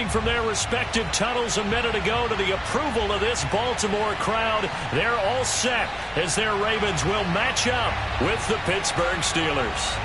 From their respective tunnels a minute ago to the approval of this Baltimore crowd, they're all set as their Ravens will match up with the Pittsburgh Steelers.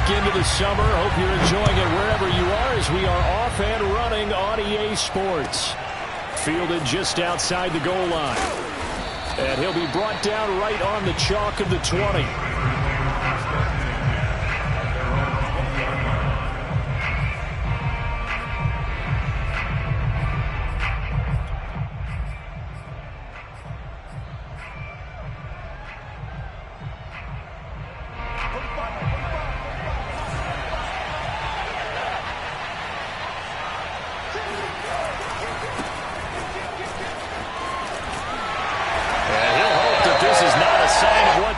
Into the summer. Hope you're enjoying it wherever you are as we are off and running on EA Sports. Fielded just outside the goal line. And he'll be brought down right on the chalk of the 20.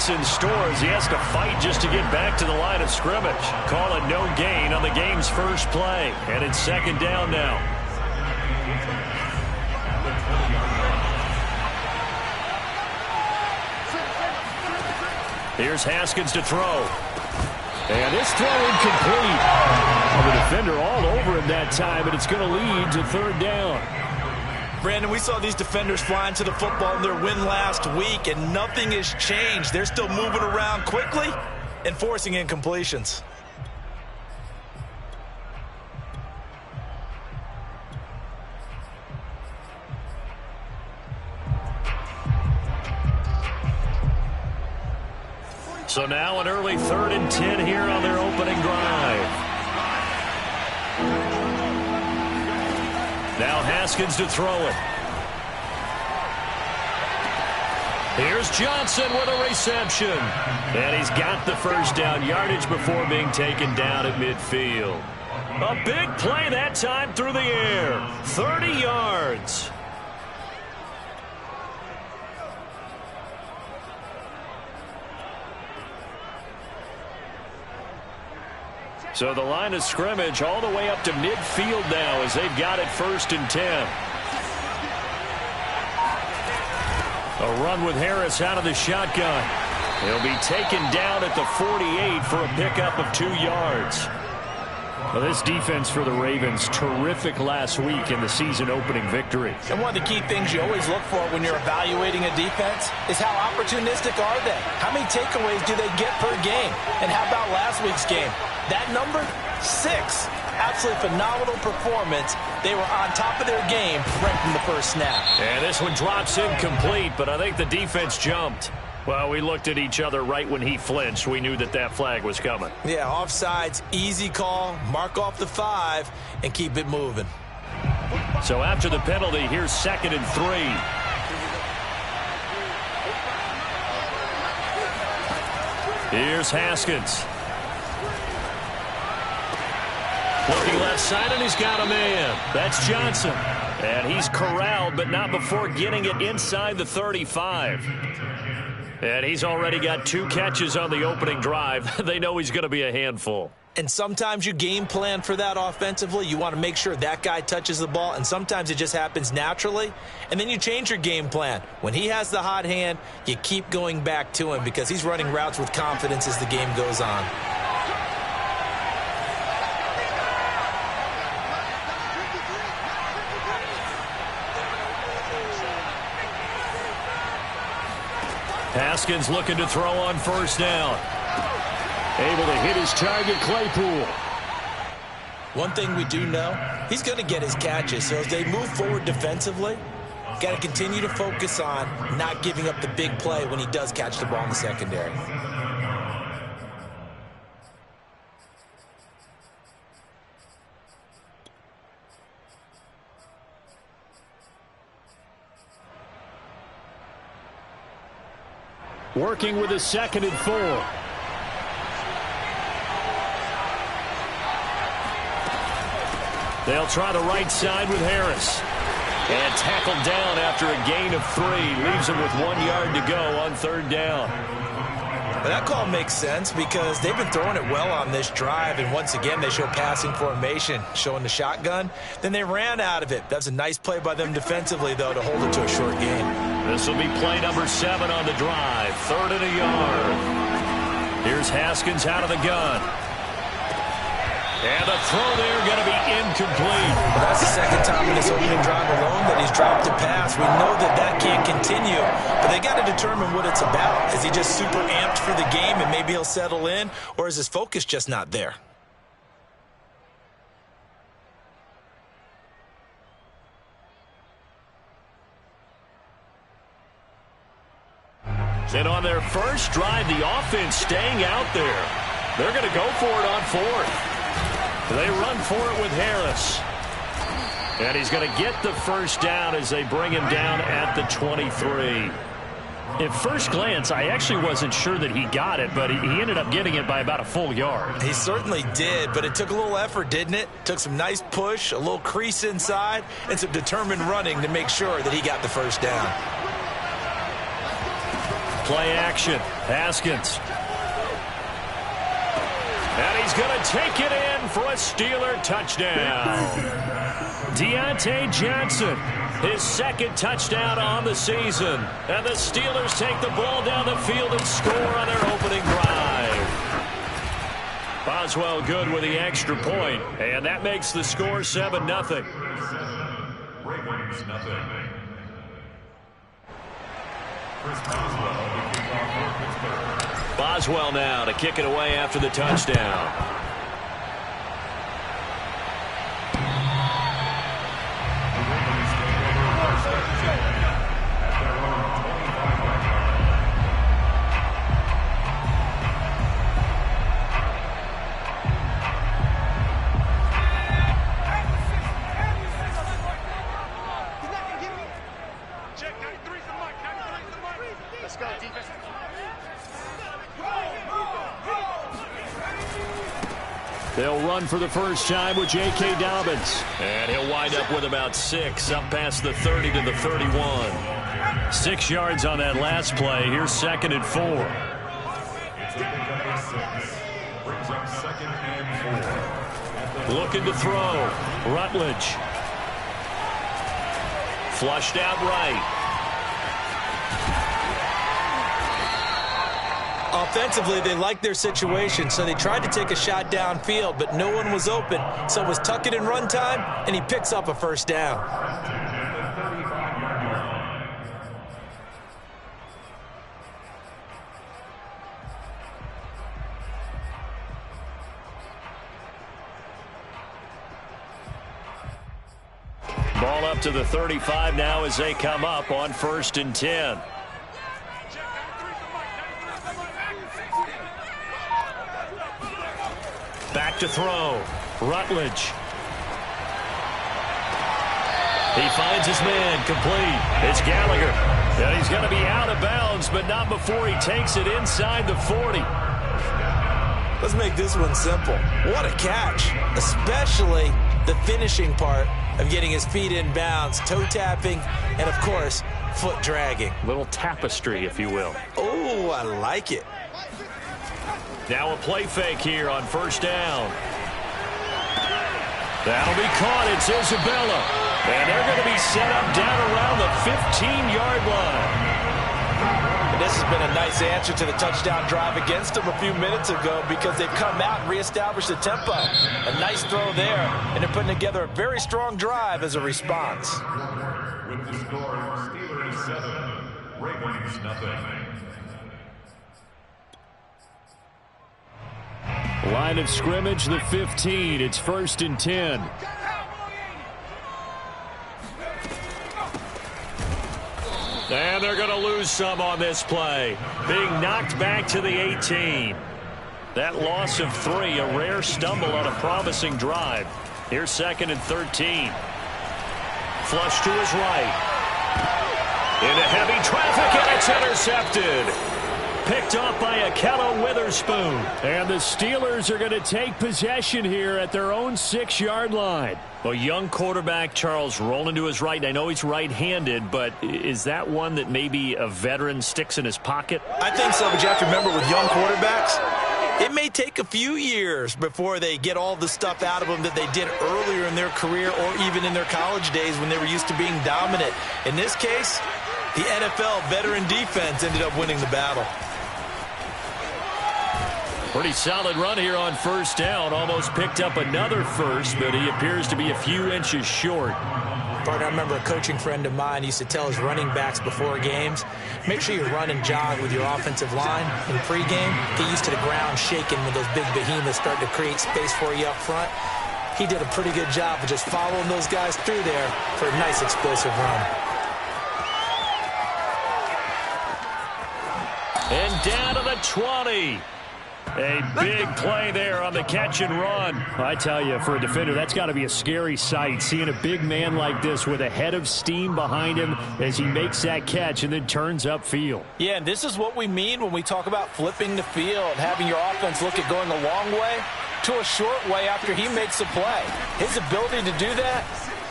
In stores, he has to fight just to get back to the line of scrimmage. Call it no gain on the game's first play, and it's second down now. Here's Haskins to throw, and this throw incomplete. Well, the defender all over him that time, and it's going to lead to third down. Brandon, we saw these defenders flying to the football in their win last week, and nothing has changed. They're still moving around quickly and forcing incompletions. So now an early 3rd and 10 here on their opening drive. Now Haskins to throw it. Here's Johnson with a reception. And he's got the first down yardage before being taken down at midfield. A big play that time through the air. 30 yards. So the line of scrimmage all the way up to midfield now as they've got it 1st and 10. A run with Harris out of the shotgun. He'll be taken down at the 48 for a pickup of 2 yards. Well, this defense for the Ravens, terrific last week in the season-opening victory. And one of the key things you always look for when you're evaluating a defense is how opportunistic are they? How many takeaways do they get per game? And how about last week's game? That number, 6. Absolutely phenomenal performance. They were on top of their game right from the first snap. And this one drops incomplete, but I think the defense jumped. Well, we looked at each other right when he flinched. We knew that that flag was coming. Yeah, offsides, easy call, mark off the 5, and keep it moving. So after the penalty, here's 2nd and 3. Here's Haskins. Looking left side, and he's got a man. That's Johnson. And he's corralled, but not before getting it inside the 35. And he's already got 2 catches on the opening drive. They know he's going to be a handful. And sometimes you game plan for that offensively. You want to make sure that guy touches the ball, and sometimes it just happens naturally. And then you change your game plan. When he has the hot hand, you keep going back to him because he's running routes with confidence as the game goes on. Haskins looking to throw on 1st down. Able to hit his target, Claypool. One thing we do know, he's going to get his catches. So as they move forward defensively, got to continue to focus on not giving up the big play when he does catch the ball in the secondary. Working with a 2nd and 4. They'll try the right side with Harris. And tackled down after a gain of 3. Leaves him with 1 yard to go on 3rd down. Well, that call makes sense because they've been throwing it well on this drive, and once again they show passing formation, showing the shotgun. Then they ran out of it. That's a nice play by them defensively, though, to hold it to a short game. This will be play number 7 on the drive. 3rd and a yard. Here's Haskins out of the gun. And the throw there going to be incomplete. Well, that's the second time in this opening drive alone that he's dropped a pass. We know that that can't continue, but they got to determine what it's about. Is he just super amped for the game and maybe he'll settle in, or is his focus just not there? And on their first drive, the offense staying out there. They're going to go for it on 4th. They run for it with Harris. And he's going to get the first down as they bring him down at the 23. At first glance, I actually wasn't sure that he got it, but he ended up getting it by about a full yard. He certainly did, but it took a little effort, didn't it? Took some nice push, a little crease inside, and some determined running to make sure that he got the first down. Play action. Haskins. And he's going to take it in for a Steeler touchdown. Deontay Johnson, his 2nd touchdown on the season. And the Steelers take the ball down the field and score on their opening drive. Boswell good with the extra point, and that makes the score 7-0. Boswell now to kick it away after the touchdown. They'll run for the first time with J.K. Dobbins. And he'll wind up with about 6, up past the 30 to the 31. 6 yards on that last play. Here's 2nd and 4. Looking to throw. Rutledge. Flushed out right. Offensively, they liked their situation, so they tried to take a shot downfield, but no one was open. So it was tuck it in run time, and he picks up a first down. Ball up to the 35 now as they come up on 1st and 10. Back to throw. Rutledge. He finds his man complete. It's Gallagher. And he's going to be out of bounds, but not before he takes it inside the 40. Let's make this one simple. What a catch, especially the finishing part of getting his feet in bounds, toe tapping, and, of course, foot dragging. Little tapestry, if you will. Oh, I like it. Now a play fake here on 1st down. That'll be caught. It's Isabella. And they're going to be set up down around the 15-yard line. And this has been a nice answer to the touchdown drive against them a few minutes ago because they've come out and reestablished the tempo. A nice throw there, and they're putting together a very strong drive as a response. With the score, Steelers 7, Ravens nothing. Line of scrimmage, the 15. It's 1st and 10. And they're going to lose some on this play. Being knocked back to the 18. That loss of 3, a rare stumble on a promising drive. Here's 2nd and 13. Flush to his right. Into heavy traffic, and it's intercepted. picked off by a Halow Witherspoon. And the Steelers are going to take possession here at their own 6-yard line. A young quarterback, Charles, rolling to his right. And I know he's right-handed, but is that one that maybe a veteran sticks in his pocket? I think so, but you have to remember with young quarterbacks, it may take a few years before they get all the stuff out of them that they did earlier in their career or even in their college days when they were used to being dominant. In this case, the NFL veteran defense ended up winning the battle. Pretty solid run here on first down. Almost picked up another first, but he appears to be a few inches short. Partner, I remember a coaching friend of mine used to tell his running backs before games, make sure you run and jog with your offensive line in pregame. Get used to the ground shaking when those big behemoths start to create space for you up front. He did a pretty good job of just following those guys through there for a nice explosive run. And down to the 20. A big play there on the catch and run. I tell you, for a defender, that's got to be a scary sight, seeing a big man like this with a head of steam behind him as he makes that catch and then turns upfield. Yeah, and this is what we mean when we talk about flipping the field, having your offense look at going a long way to a short way after he makes a play. His ability to do that,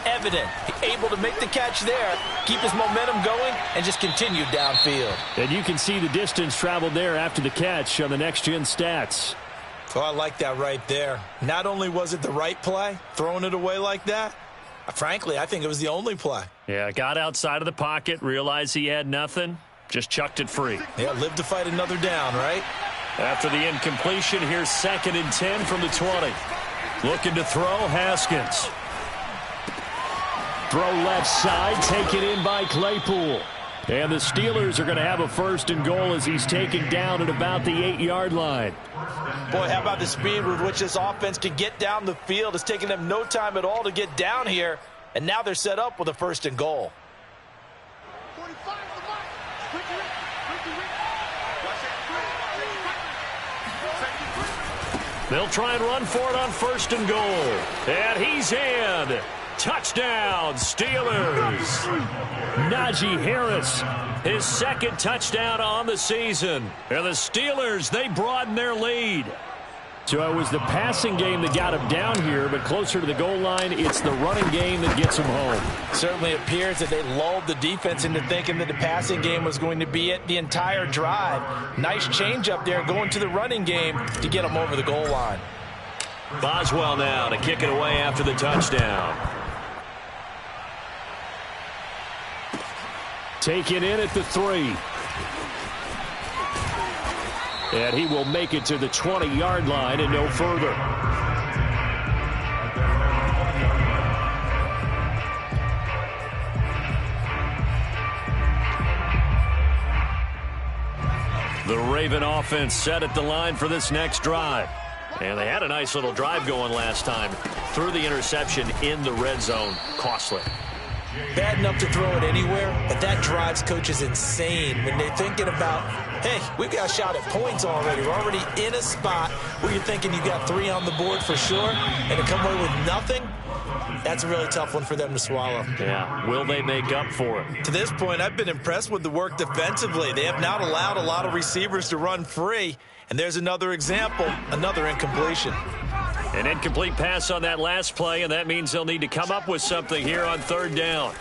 evident. Able to make the catch there, keep his momentum going, and just continue downfield. And you can see the distance traveled there after the catch on the next-gen stats. Oh, I like that right there. Not only was it the right play, throwing it away like that, frankly, I think it was the only play. Yeah, got outside of the pocket, realized he had nothing, just chucked it free. Yeah, live to fight another down, right? After the incompletion, here's 2nd and 10 from the 20. Looking to throw, Haskins. Throw left side, taken in by Claypool. And the Steelers are going to have a 1st and goal as he's taken down at about the 8-yard line. Boy, how about the speed with which this offense can get down the field? It's taken them no time at all to get down here, and now they're set up with a 1st and goal. They'll try and run for it on 1st and goal. And he's in. Touchdown, Steelers. Najee Harris, his 2nd touchdown on the season. And the Steelers, they broaden their lead. So it was the passing game that got him down here, but closer to the goal line, it's the running game that gets him home. Certainly appears that they lulled the defense into thinking that the passing game was going to be it the entire drive. Nice change up there going to the running game to get him over the goal line. Boswell now to kick it away after the touchdown. Taken in at the 3. And he will make it to the 20-yard line and no further. The Raven offense set at the line for this next drive. And they had a nice little drive going last time. Threw the interception in the red zone. Costly. Bad enough to throw it anywhere, but that drives coaches insane when they're thinking about, hey, we've got a shot at points already. We're already in a spot where you're thinking you got 3 on the board for sure, and to come away with nothing, that's a really tough one for them to swallow. Yeah, will they make up for it? To this point, I've been impressed with the work defensively. They have not allowed a lot of receivers to run free, and there's another example, another incompletion. An incomplete pass on that last play, and that means they'll need to come up with something here on 3rd down.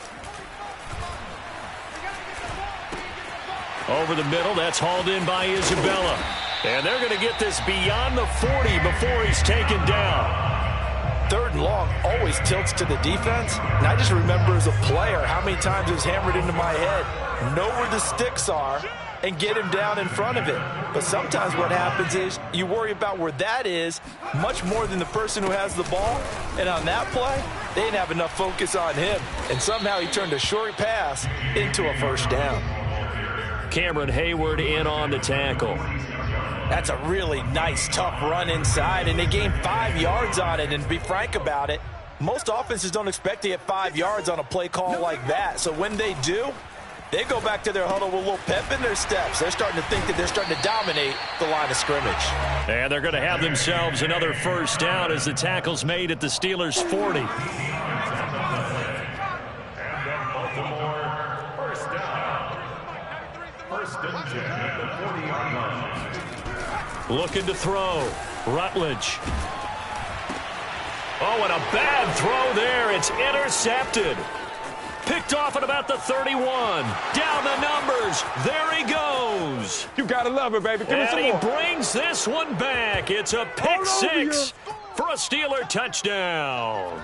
Over the middle, that's hauled in by Isabella. And they're going to get this beyond the 40 before he's taken down. 3rd and long always tilts to the defense. And I just remember as a player how many times it was hammered into my head. Know where the sticks are and get him down in front of it. But sometimes what happens is you worry about where that is much more than the person who has the ball. And on that play, they didn't have enough focus on him. And somehow he turned a short pass into a 1st down. Cameron Hayward in on the tackle. That's a really nice, tough run inside, and they gained 5 yards on it. And to be frank about it, most offenses don't expect to get 5 yards on a play call like that. So when they do, they go back to their huddle with a little pep in their steps. They're starting to think that they're starting to dominate the line of scrimmage. And they're going to have themselves another 1st down as the tackle's made at the Steelers' 40. And Baltimore, 1st down. 1st and 10 at the 40-yard line. Looking to throw. Rutledge. Oh, and a bad throw there. It's intercepted. Picked off at about the 31. Down the numbers. There he goes. You got to love it, baby. Give me some And he more. brings this one back. It's a pick six for a Steeler touchdown.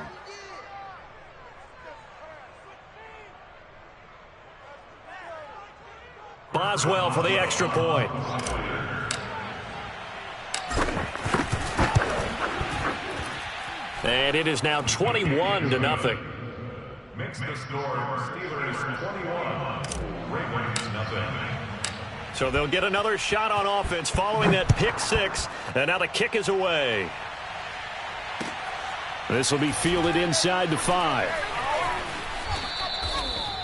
Boswell for the extra point. And it is now 21-0. Makes the score Steelers 21, Ravens nothing. So they'll get another shot on offense following that pick six. And now the kick is away. This will be fielded inside the 5.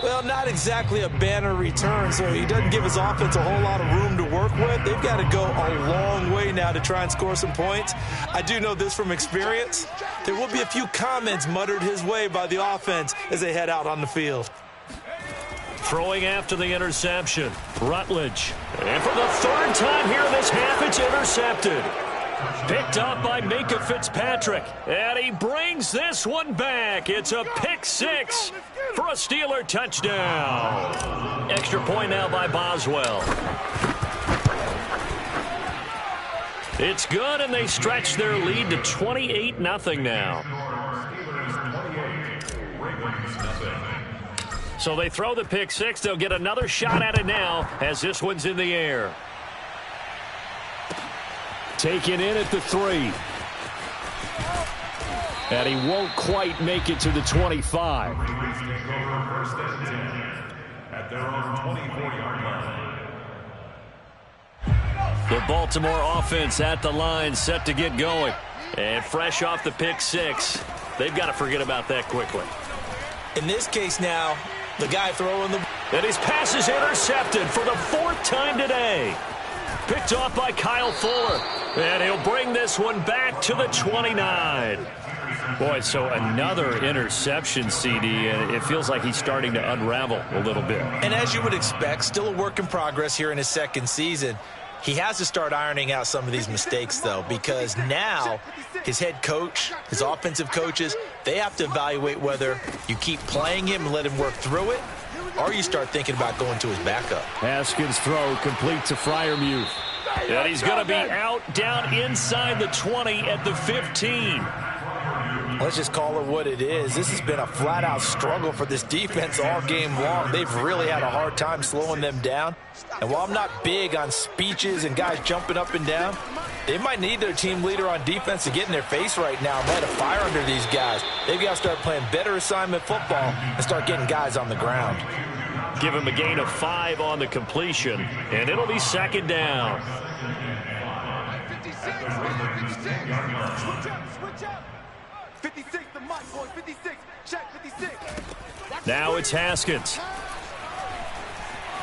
Well, not exactly a banner return, so he doesn't give his offense a whole lot of room to work with. They've got to go a long way now to try and score some points. I do know this from experience. There will be a few comments muttered his way by the offense as they head out on the field. Throwing after the interception. Rutledge. And for the third time here in this half, it's intercepted. Picked up by Minka Fitzpatrick. And he brings this one back. It's a pick six for a Steeler touchdown. Extra point now by Boswell. It's good, and they stretch their lead to 28-0 now. Steelers 28, Ravens nothing. So they throw the pick six. They'll get another shot at it now as this one's in the air. Taken in at the 3. And he won't quite make it to the 25. Ravens take over first and 10 at their own 24-yard line. The Baltimore offense at the line, set to get going. And fresh off the pick six, they've got to forget about that quickly. In this case now, the guy throwing the... And his pass is intercepted for the 4th time today. Picked off by Kyle Fuller. And he'll bring this one back to the 29. Boy, so another interception, CD, and it feels like he's starting to unravel a little bit. And as you would expect, still a work in progress here in his second season. He has to start ironing out some of these mistakes, though, because now his head coach, his offensive coaches, they have to evaluate whether you keep playing him and let him work through it, or you start thinking about going to his backup. Haskins' throw complete to Freiermuth. And he's going to be out down inside the 20 at the 15. Let's just call it what it is. This has been a flat-out struggle for this defense all game long. They've really had a hard time slowing them down. And while I'm not big on speeches and guys jumping up and down, they might need their team leader on defense to get in their face right now and light a fire under these guys. They've got to start playing better assignment football and start getting guys on the ground. Give him a gain of 5 on the completion, and it'll be second down. Now it's Haskins.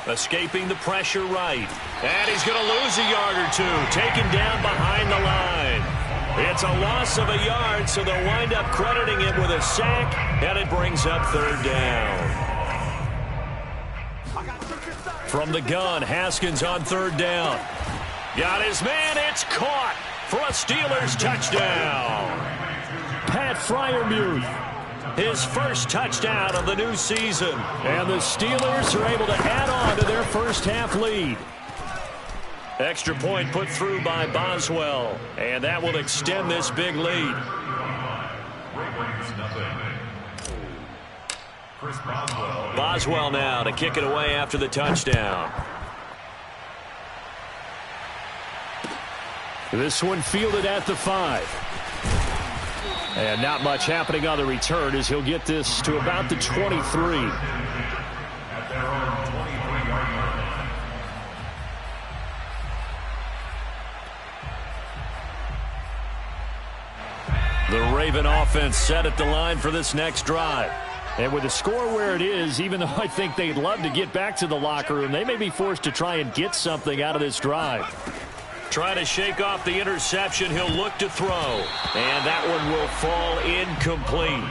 Escaping the pressure right. And he's going to lose a yard or two. Taken down behind the line. It's a loss of a yard, so they'll wind up crediting it with a sack, and it brings up third down. From the gun, Haskins on third down. Got his man. It's caught for a Steelers touchdown. Pat Freiermuth. His first touchdown of the new season. And the Steelers are able to add on to their first half lead. Extra point put through by Boswell. And that will extend this big lead. Ravens nothing. Chris Boswell. Boswell now to kick it away after the touchdown. This one fielded at the 5. And not much happening on the return as he'll get this to about the 23. At their own 23-yard line. The Raven offense set at the line for this next drive. And with the score where it is, even though I think they'd love to get back to the locker room, they may be forced to try and get something out of this drive. Trying to shake off the interception, he'll look to throw. And that one will fall incomplete.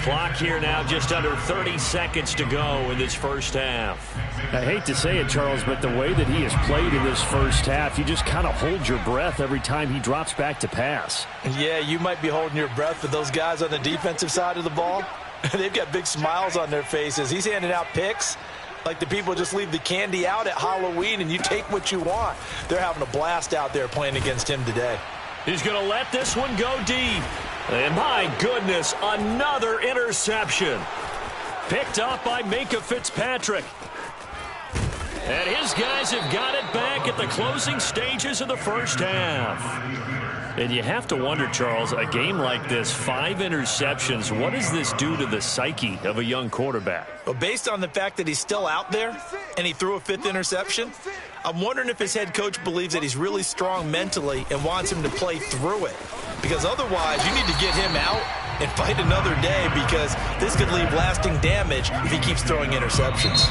Clock here now, just under 30 seconds to go in this first half. I hate to say it, Charles, but the way that he has played in this first half, you just kind of hold your breath every time he drops back to pass. Yeah, you might be holding your breath, but those guys on the defensive side of the ball, they've got big smiles on their faces. He's handing out picks like the people just leave the candy out at Halloween and you take what you want. They're having a blast out there playing against him today. He's going to let this one go deep. And my goodness, another interception. Picked up by Minka Fitzpatrick. And his guys have got it back at the closing stages of the first half. And you have to wonder, Charles, a game like this, 5 interceptions, what does this do to the psyche of a young quarterback? Well, based on the fact that he's still out there and he threw a 5th interception, I'm wondering if his head coach believes that he's really strong mentally and wants him to play through it. Because otherwise, you need to get him out and fight another day, because this could leave lasting damage if he keeps throwing interceptions.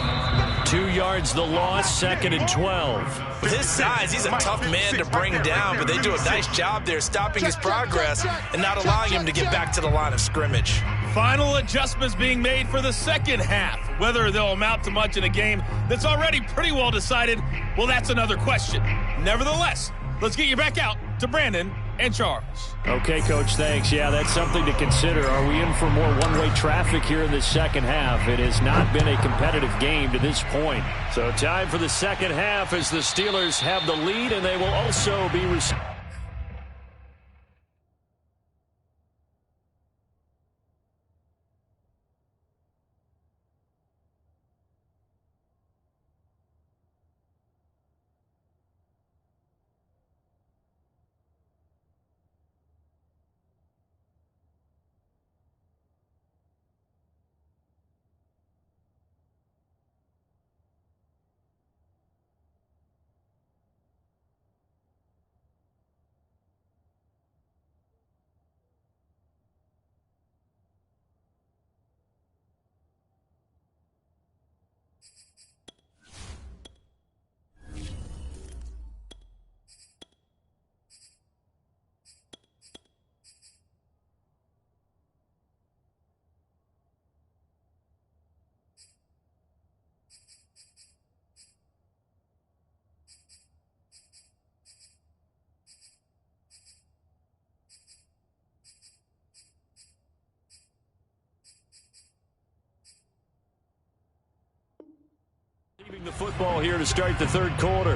2 yards the loss, 2nd and 12. With his size, he's a tough man to bring down, but they do a nice job there stopping his progress and not allowing him to get back to the line of scrimmage. Final adjustments being made for the second half. Whether they'll amount to much in a game that's already pretty well decided, well, that's another question. Nevertheless, let's get you back out to Brandon and Charles. Okay, Coach, thanks. Yeah, that's something to consider. Are we in for more one-way traffic here in the second half? It has not been a competitive game to this point. So time for the second half as the Steelers have the lead, and they will also be receiving the football here to start the third quarter.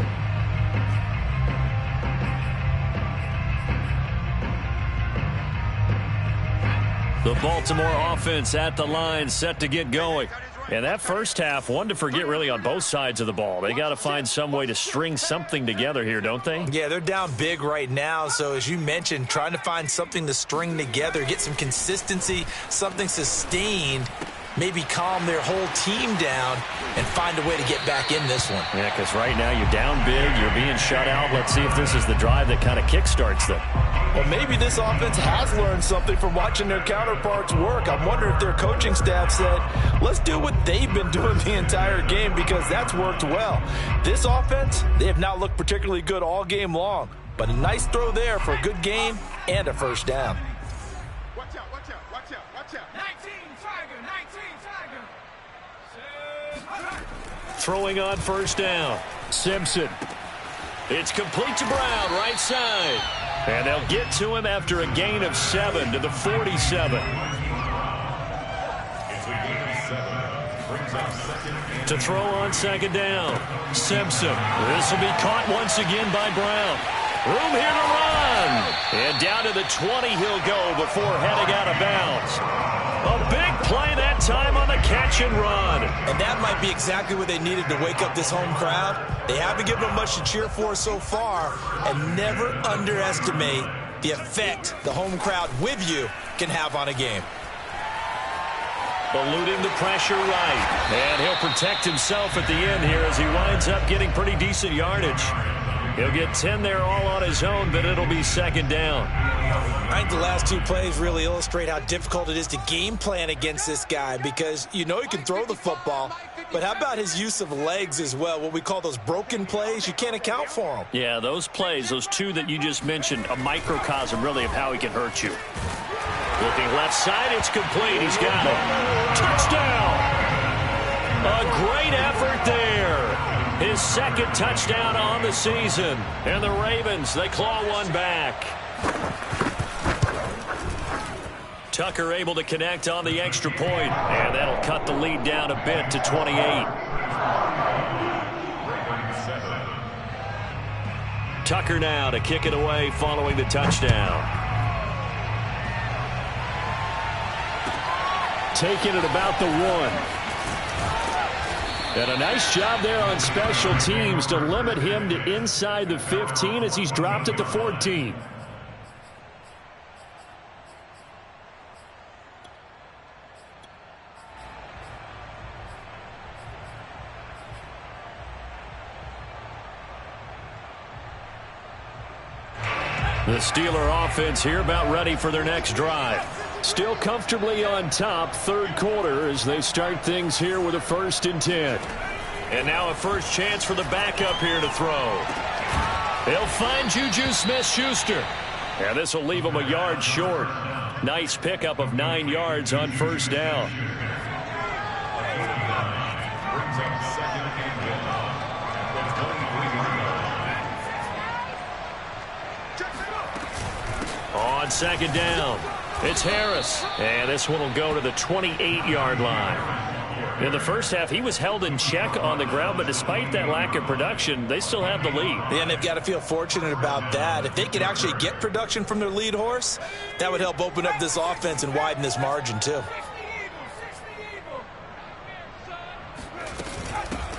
The Baltimore offense at the line, set to get going. And that first half, one to forget really on both sides of the ball. They got to find some way to string something together here, don't they? Yeah, they're down big right now. So as you mentioned, trying to find something to string together, get some consistency, something sustained, maybe calm their whole team down and find a way to get back in this one. Yeah, because right now you're down big, you're being shut out. Let's see if this is the drive that kind of kickstarts them. Well, maybe this offense has learned something from watching their counterparts work. I'm wondering if their coaching staff said, let's do what they've been doing the entire game, because that's worked well. This offense, they have not looked particularly good all game long, but a nice throw there for a good game and a first down. Watch out, watch out, watch out, watch out. 19 Tiger, 19 Tiger. Throwing on first down. Simpson. It's complete to Brown, right side. And they'll get to him after a gain of 7 to the 47. To throw on second down. Simpson. This will be caught once again by Brown. Room here to run. And down to the 20 he'll go before heading out of bounds. A big play that time on the catch and run. And that might be exactly what they needed to wake up this home crowd. They haven't given them much to cheer for so far, and never underestimate the effect the home crowd with you can have on a game. Eluding the pressure right. And he'll protect himself at the end here as he winds up getting pretty decent yardage. He'll get 10 there all on his own, but it'll be second down. I think the last two plays really illustrate how difficult it is to game plan against this guy, because you know he can throw the football, but how about his use of legs as well? What we call those broken plays, you can't account for them. Yeah, those plays, those two that you just mentioned, a microcosm really of how he can hurt you. Looking left side, it's complete. He's got it. Touchdown! A great effort there. His second touchdown on the season. And the Ravens, they claw one back. Tucker able to connect on the extra point, and that'll cut the lead down a bit to 28. Tucker now to kick it away following the touchdown. Taking it about the 1. And a nice job there on special teams to limit him to inside the 15 as he's dropped at the 14. The Steeler offense here about ready for their next drive. Still comfortably on top, third quarter, as they start things here with a 1st and 10. And now a first chance for the backup here to throw. He'll find Juju Smith-Schuster. And this will leave him a yard short. Nice pickup of 9 yards on first down. On second down, it's Harris. And this one will go to the 28-yard line. In the first half, he was held in check on the ground, but despite that lack of production, they still have the lead. And they've got to feel fortunate about that. If they could actually get production from their lead horse, that would help open up this offense and widen this margin, too.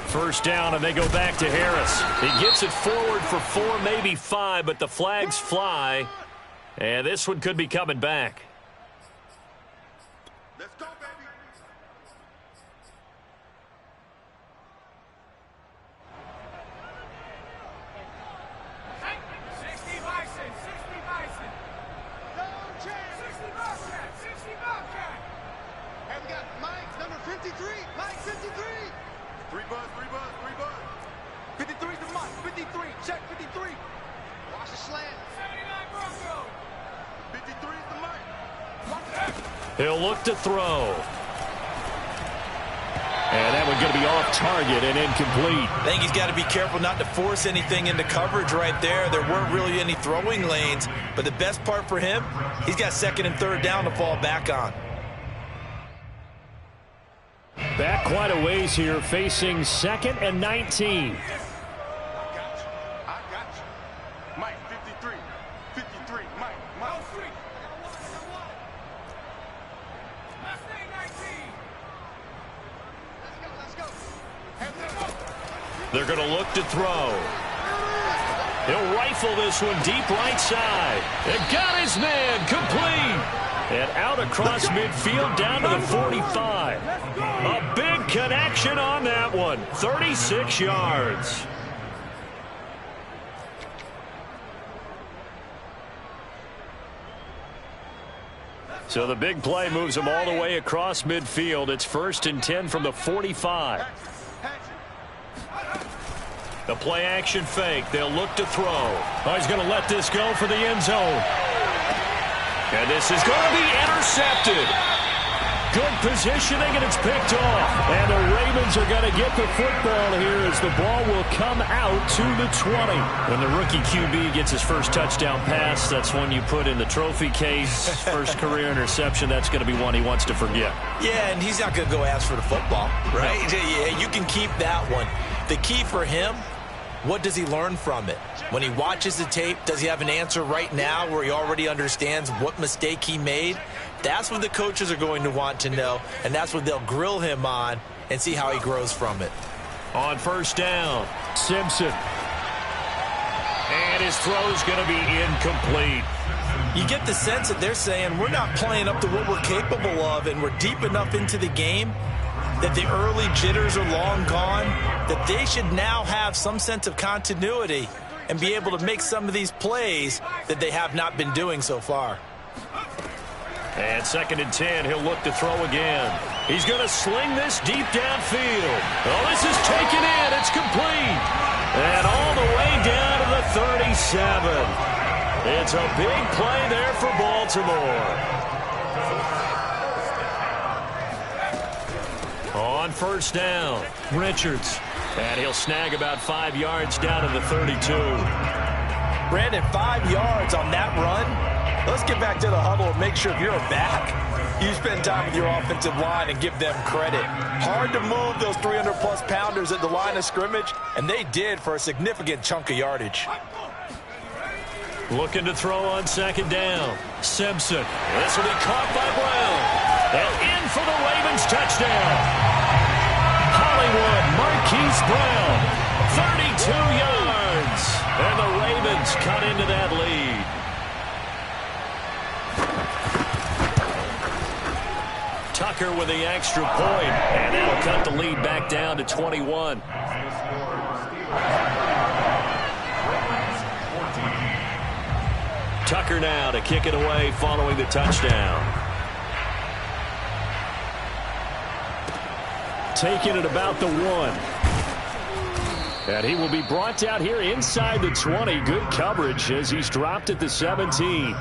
First down, and they go back to Harris. He gets it forward for 4, maybe 5, but the flags fly. And this one could be coming back. Let's go, baby. And we got Mike, number 53. Mike, 53. 3 buzz, 3 buzz, 3 buzz. 53 to Mike, 53. Check 53. Watch the slant. 79 Bronco. 53 is the Mike. He'll look to throw. And that one's going to be off target and incomplete. I think he's got to be careful not to force anything into coverage right there. There weren't really any throwing lanes, but the best part for him, he's got 2nd and 3rd down to fall back on. Back quite a ways here, facing 2nd and 19. I got you. Mike, 53. 53, Mike. Mike. Let's go. They're going to look to throw. He'll rifle this one deep right side. And got his man complete. And out across midfield down to the 45. A big connection on that one. 36 yards. So the big play moves him all the way across midfield. It's 1st and 10 from the 45. The play action fake. They'll look to throw. Oh, he's going to let this go for the end zone. And this is going to be intercepted. Good positioning, and it's picked off. And the Ravens are going to get the football here as the ball will come out to the 20. When the rookie QB gets his first touchdown pass, that's one you put in the trophy case. First career interception, that's going to be one he wants to forget. Yeah, and he's not going to go ask for the football, right? Yeah, you can keep that one. The key for him, what does he learn from it? When he watches the tape, does he have an answer right now where he already understands what mistake he made? That's what the coaches are going to want to know, and that's what they'll grill him on and see how he grows from it. On first down, Simpson. And his throw's going to be incomplete. You get the sense that they're saying we're not playing up to what we're capable of, and we're deep enough into the game that the early jitters are long gone, that they should now have some sense of continuity and be able to make some of these plays that they have not been doing so far. And 2nd and 10, he'll look to throw again. He's going to sling this deep downfield. Oh, this is taken in. It's complete. And all the way down to the 37. It's a big play there for Baltimore. On first down, Richards. And he'll snag about 5 yards down to the 32. Brandon, 5 yards on that run. Let's get back to the huddle and make sure if you're a back, you spend time with your offensive line and give them credit. Hard to move those 300-plus pounders at the line of scrimmage, and they did for a significant chunk of yardage. Looking to throw on second down. Simpson. This will be caught by Brown. And in for the Ravens touchdown. Hollywood Marquise Brown. 32 yards. And the Ravens cut into that lead. Tucker with the extra point. And that'll cut the lead back down to 21. Tucker now to kick it away following the touchdown. Taking it about the 1. And he will be brought down here inside the 20. Good coverage as he's dropped at the 17.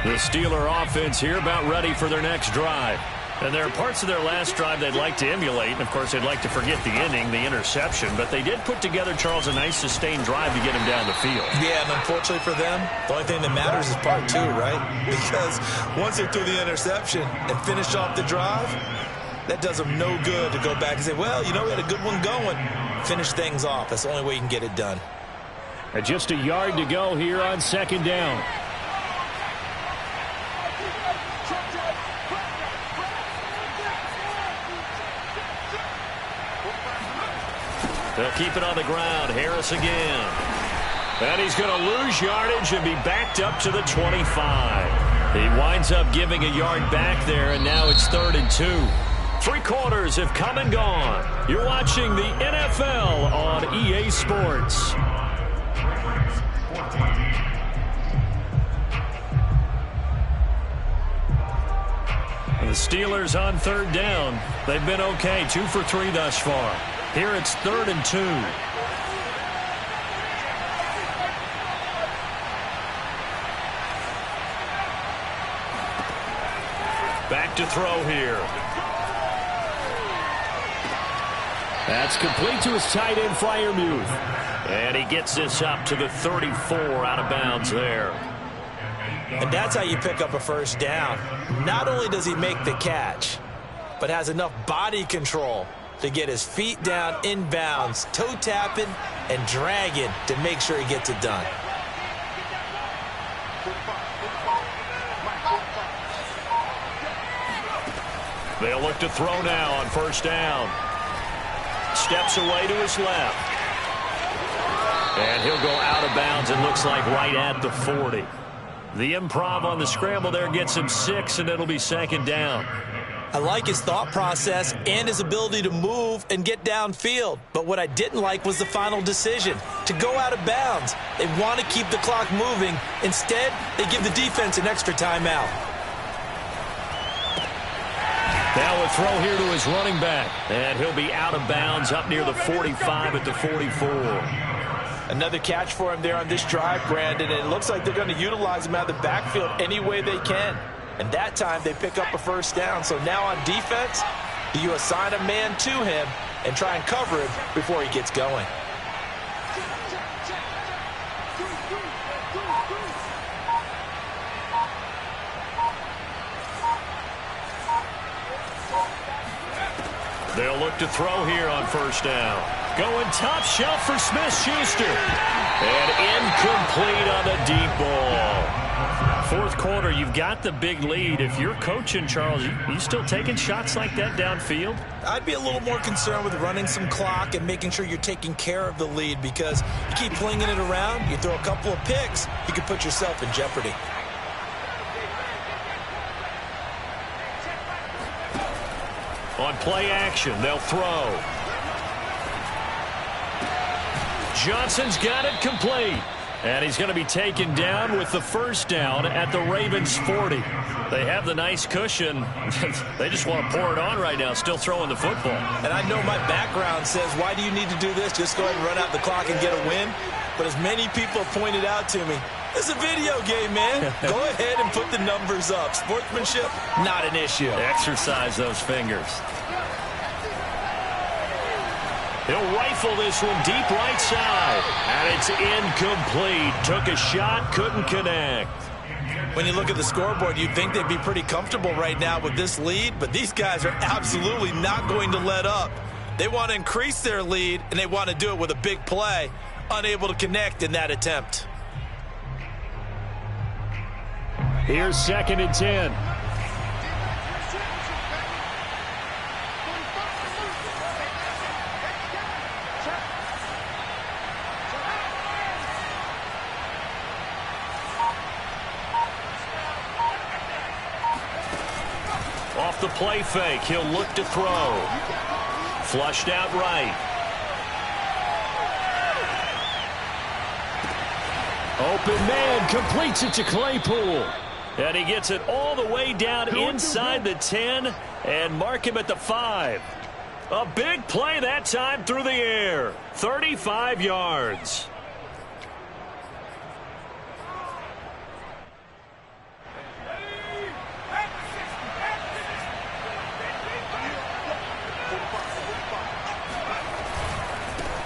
The Steeler offense here about ready for their next drive. And there are parts of their last drive they'd like to emulate. And, of course, they'd like to forget the ending, the interception. But they did put together, Charles, a nice sustained drive to get him down the field. Yeah, and unfortunately for them, the only thing that matters is part 2, right? Because once they threw the interception and finished off the drive, that does them no good to go back and say, well, you know, we had a good one going. Finish things off. That's the only way you can get it done. And just a yard to go here on second down. They'll keep it on the ground. Harris again. And he's going to lose yardage and be backed up to the 25. He winds up giving a yard back there, and now it's 3rd and 2. 3 quarters have come and gone. You're watching the NFL on EA Sports. And the Steelers on 3rd down. They've been okay, 2 for 3 thus far. Here it's 3rd and 2. Back to throw here. That's complete to his tight end, Freiermuth. And he gets this up to the 34 out of bounds there. And that's how you pick up a first down. Not only does he make the catch, but has enough body control to get his feet down inbounds, toe tapping and dragging to make sure he gets it done. They'll look to throw now on first down. Steps away to his left. And he'll go out of bounds, it looks like right at the 40. The improv on the scramble there gets him 6, and it'll be 2nd down. I like his thought process and his ability to move and get downfield. But what I didn't like was the final decision, to go out of bounds. They want to keep the clock moving. Instead, they give the defense an extra timeout. Now a throw here to his running back. And he'll be out of bounds up near the 45 at the 44. Another catch for him there on this drive, Brandon. And it looks like they're going to utilize him out of the backfield any way they can. And that time they pick up a first down. So now on defense, you assign a man to him and try and cover him before he gets going. They'll look to throw here on first down. Going top shelf for Smith-Schuster. And incomplete on the deep ball. 4th quarter, you've got the big lead. If you're coaching, Charles, you still taking shots like that downfield? I'd be a little more concerned with running some clock and making sure you're taking care of the lead, because you keep flinging it around, you throw a couple of picks, you can put yourself in jeopardy. On play action, they'll throw. Johnson's got it complete. And he's going to be taken down with the first down at the Ravens 40. They have the nice cushion. They just want to pour it on right now, still throwing the football. And I know my background says, why do you need to do this? Just go ahead and run out the clock and get a win. But as many people have pointed out to me, it's a video game, man. Go ahead and put the numbers up. Sportsmanship, not an issue. Exercise those fingers. He'll rifle this one deep right side. And it's incomplete. Took a shot, couldn't connect. When you look at the scoreboard, you'd think they'd be pretty comfortable right now with this lead, but these guys are absolutely not going to let up. They want to increase their lead, and they want to do it with a big play. Unable to connect in that attempt. Here's 2nd and 10. Off the play fake, he'll look to throw. Flushed out right. Open man, completes it to Claypool. And he gets it all the way down inside the 10 and mark him at the 5. A big play that time through the air. 35 yards.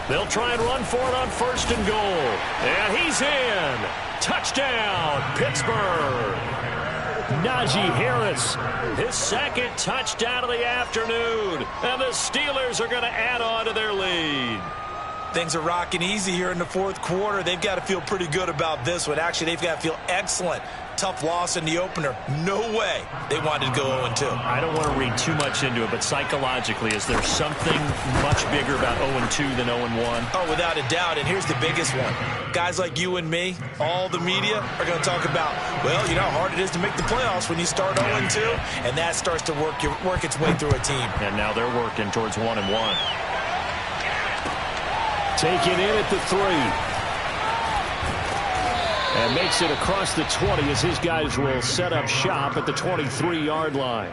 They'll try and run for it on 1st and goal. And he's in. Touchdown, Pittsburgh. Najee Harris. His 2nd touchdown of the afternoon. And the Steelers are going to add on to their lead. Things are rocking easy here in the 4th quarter. They've got to feel pretty good about this one. Actually, they've got to feel excellent. Tough loss in the opener. No way they wanted to go 0-2. I don't want to read too much into it, but psychologically, is there something much bigger about 0-2 than 0-1? Oh, without a doubt, and here's the biggest one. Guys like you and me, all the media, are going to talk about, well, you know how hard it is to make the playoffs when you start 0-2, and that starts to work its way through a team. And now they're working towards 1-1. Taken in at the 3. And makes it across the 20 as his guys will set up shop at the 23-yard line.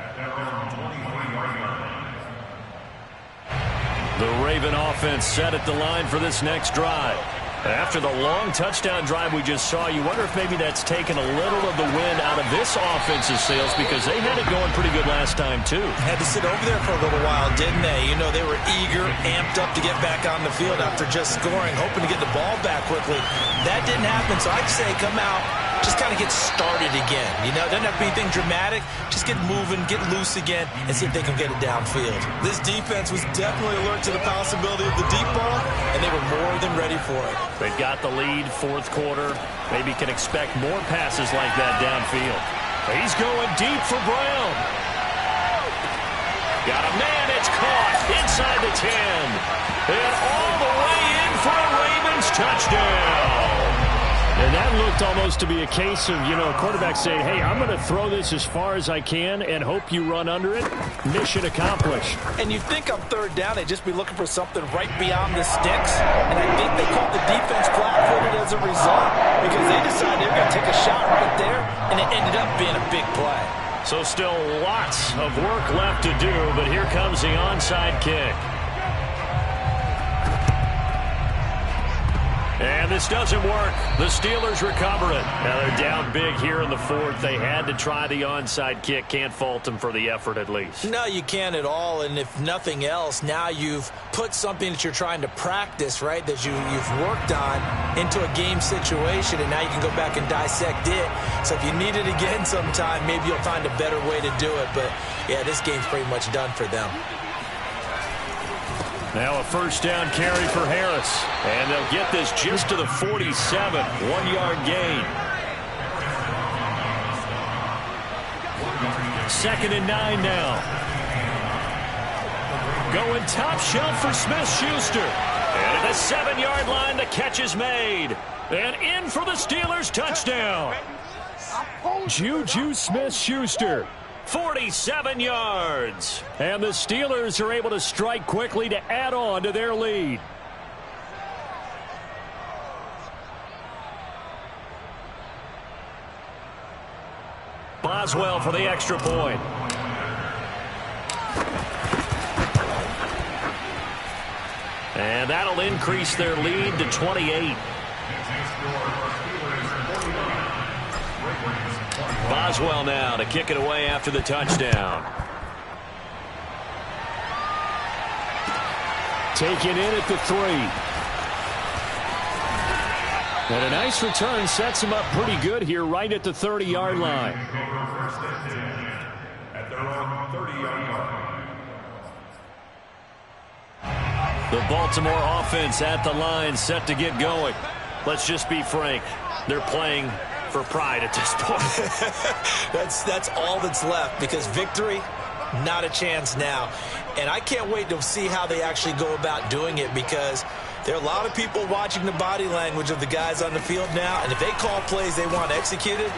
The Raven offense set at the line for this next drive. After the long touchdown drive we just saw, you wonder if maybe that's taken a little of the wind out of this offense's sails because they had it going pretty good last time, too. Had to sit over there for a little while, didn't they? You know, they were eager, amped up to get back on the field after just scoring, hoping to get the ball back quickly. That didn't happen, so I'd say come out, just kind of get started again. You know, doesn't have to be anything dramatic. Just get moving, get loose again, and see if they can get it downfield. This defense was definitely alert to the possibility of the deep ball, and they were more than ready for it. They've got the lead, 4th quarter. Maybe can expect more passes like that downfield. He's going deep for Brown. Got a man, it's caught inside the 10. And all the way in for a Ravens touchdown. And that looked almost to be a case of, you know, a quarterback saying, hey, I'm going to throw this as far as I can and hope you run under it. Mission accomplished. And you think on 3rd down, they'd just be looking for something right beyond the sticks. And I think they caught the defense flat-footed as a result because they decided they were going to take a shot right there, and it ended up being a big play. So still lots of work left to do, but here comes the onside kick. And this doesn't work. The Steelers recover it. Now they're down big here in the 4th. They had to try the onside kick. Can't fault them for the effort at least. No, you can't at all. And if nothing else, now you've put something that you're trying to practice, right, that you've worked on into a game situation, and now you can go back and dissect it. So if you need it again sometime, maybe you'll find a better way to do it. But, yeah, this game's pretty much done for them. Now a 1st down carry for Harris. And they'll get this just to the 47. 1-yard gain. 2nd and 9 now. Going top shelf for Smith-Schuster. And at the 7-yard line, the catch is made. And in for the Steelers touchdown. Juju Smith-Schuster. 47 yards. And the Steelers are able to strike quickly to add on to their lead. Boswell for the extra point. And that'll increase their lead to 28. Boswell now to kick it away after the touchdown. Taken in at the 3. And a nice return sets him up pretty good here right at the 30-yard line. At their own 30-yard line. The Baltimore offense at the line, set to get going. Let's just be frank. They're playing for pride at this point. That's all that's left, because victory, not a chance now. And I can't wait to see how they actually go about doing it, because there are a lot of people watching the body language of the guys on the field now, and if they call plays they want executed,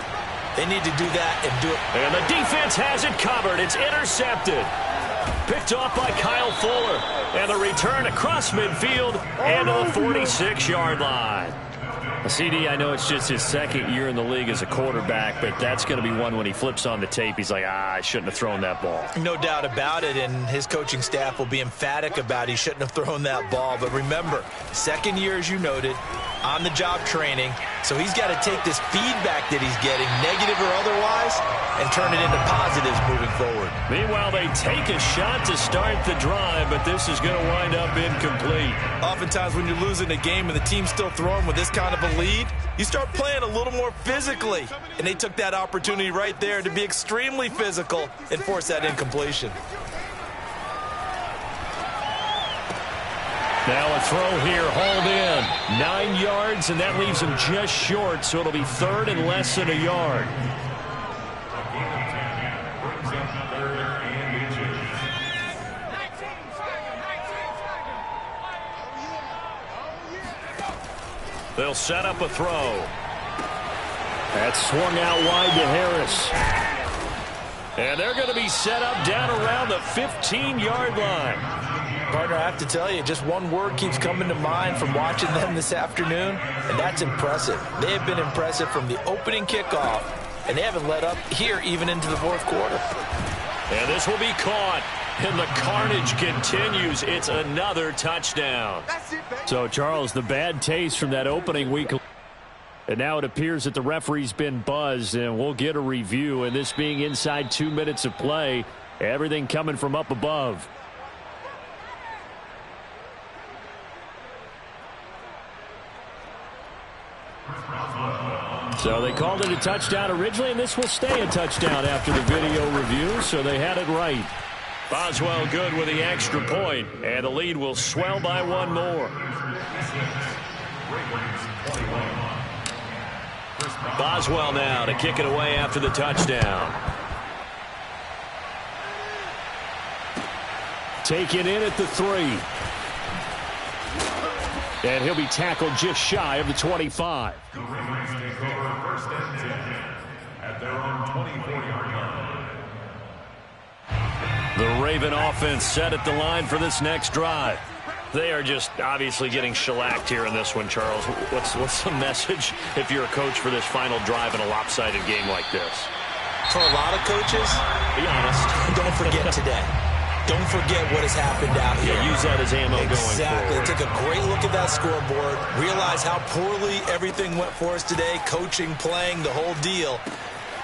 they need to do that and do it. And the defense has it covered. It's intercepted. Picked off by Kyle Fuller. And the return across midfield and to the 46-yard line. CD, I know it's just his second year in the league as a quarterback, but that's going to be one when he flips on the tape. He's like, I shouldn't have thrown that ball. No doubt about it, and his coaching staff will be emphatic about he shouldn't have thrown that ball. But remember, second year, as you noted, on-the-job training, so he's got to take this feedback that he's getting, negative or otherwise, and turn it into positives moving forward. Meanwhile, they take a shot to start the drive, but this is going to wind up incomplete. Oftentimes when you're losing a game and the team's still throwing with this kind of a lead, you start playing a little more physically. And they took that opportunity right there to be extremely physical and force that incompletion. Now a throw here, hauled in. 9 yards, and that leaves him just short, so it'll be third and less than a yard. They'll set up a throw. That's swung out wide to Harris. And they're going to be set up down around the 15-yard line. Partner, I have to tell you, just one word keeps coming to mind from watching them this afternoon, and that's impressive. They have been impressive from the opening kickoff, and they haven't let up here even into the fourth quarter. And this will be caught, and the carnage continues. It's another touchdown. So, Charles, the bad taste from that opening week. And now it appears that the referee's been buzzed, and we'll get a review. And this being inside 2 minutes of play, everything coming from up above. So they called it a touchdown originally, and this will stay a touchdown after the video review, so they had it right. Boswell good with the extra point, and the lead will swell by one more. Boswell now to kick it away after the touchdown. Taken in at the 3. And he'll be tackled just shy of the 25. The Ravens take over first and 10 at their own 24-yard line. The Raven offense set at the line for this next drive. They are just obviously getting shellacked here in this one, Charles. What's the message if you're a coach for this final drive in a lopsided game like this? For a lot of coaches, Be honest. don't forget today. Don't forget what has happened out here. Yeah, use that as ammo going Exactly. forward. Take a great look at that scoreboard. Realize how poorly everything went for us today. Coaching, playing, the whole deal.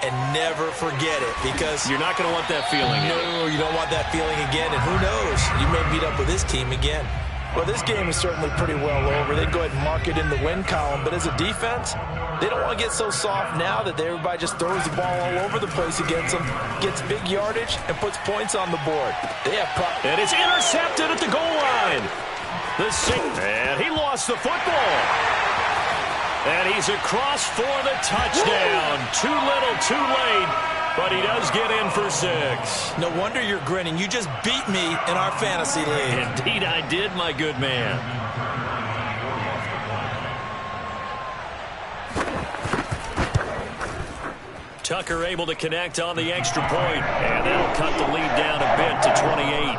And never forget it, because You're not going to want that feeling. no, you don't want that feeling again. And who knows? You may meet up with this team again. Well, this game is certainly pretty well over. They go ahead and mark it in the win column. But as a defense, they don't want to get so soft now that everybody just throws the ball all over the place against them, gets big yardage, and puts points on the board. They have And it's intercepted at the goal line. And he lost the football. And he's across for the touchdown. Too little, too late. But he does get in for 6. No wonder you're grinning. You just beat me in our fantasy league. Indeed I did, my good man. Tucker able to connect on the extra point, and that'll cut the lead down a bit to 28.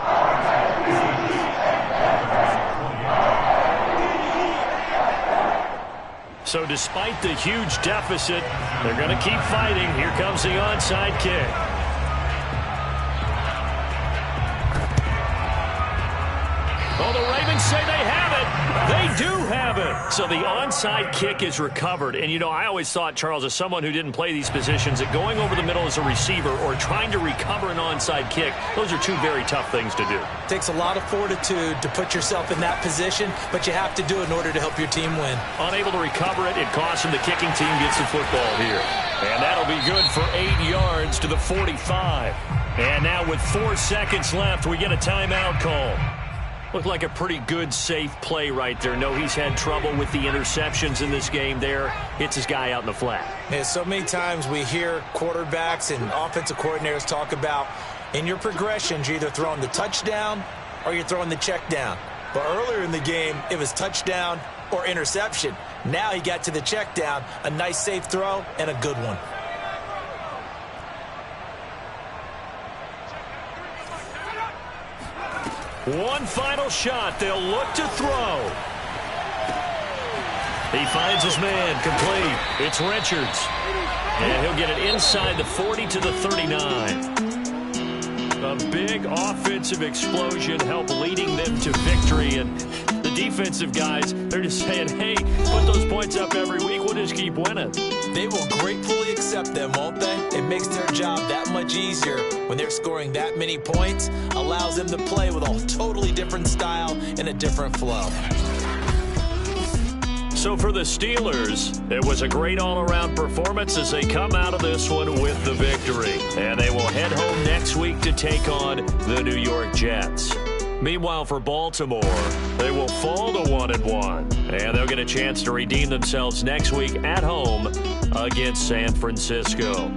So despite the huge deficit, they're going to keep fighting. Here comes the onside kick. Oh, the Ravens say they have it. They do have it. So the onside kick is recovered. And, you know, I always thought, Charles, as someone who didn't play these positions, that going over the middle as a receiver or trying to recover an onside kick, those are two very tough things to do. It takes a lot of fortitude to put yourself in that position, but you have to do it in order to help your team win. Unable to recover it, it costs him. The kicking team gets the football here. And that'll be good for 8 yards to the 45. And now with 4 seconds left, we get a timeout call. Looked like a pretty good, safe play right there. No, he's had trouble with the interceptions in this game there. Hits his guy out in the flat. Yeah, so many times we hear quarterbacks and offensive coordinators talk about in your progressions, you're either throwing the touchdown or you're throwing the check down. But earlier in the game, it was touchdown or interception. Now he got to the check down, a nice safe throw, and a good one. One final shot. They'll look to throw. He finds his man, complete. It's Richards. And he'll get it inside the 40 to the 39. A big offensive explosion helped leading them to victory. And the defensive guys, they're just saying, hey, put those points up every week. We'll just keep winning. They will gratefully accept them, won't they? It makes their job that much easier when they're scoring that many points. Allows them to play with a totally different style and a different flow. So for the Steelers, it was a great all-around performance as they come out of this one with the victory. And they will head home next week to take on the New York Jets. Meanwhile, for Baltimore, they will fall to 1-1. And they'll get a chance to redeem themselves next week at home against San Francisco.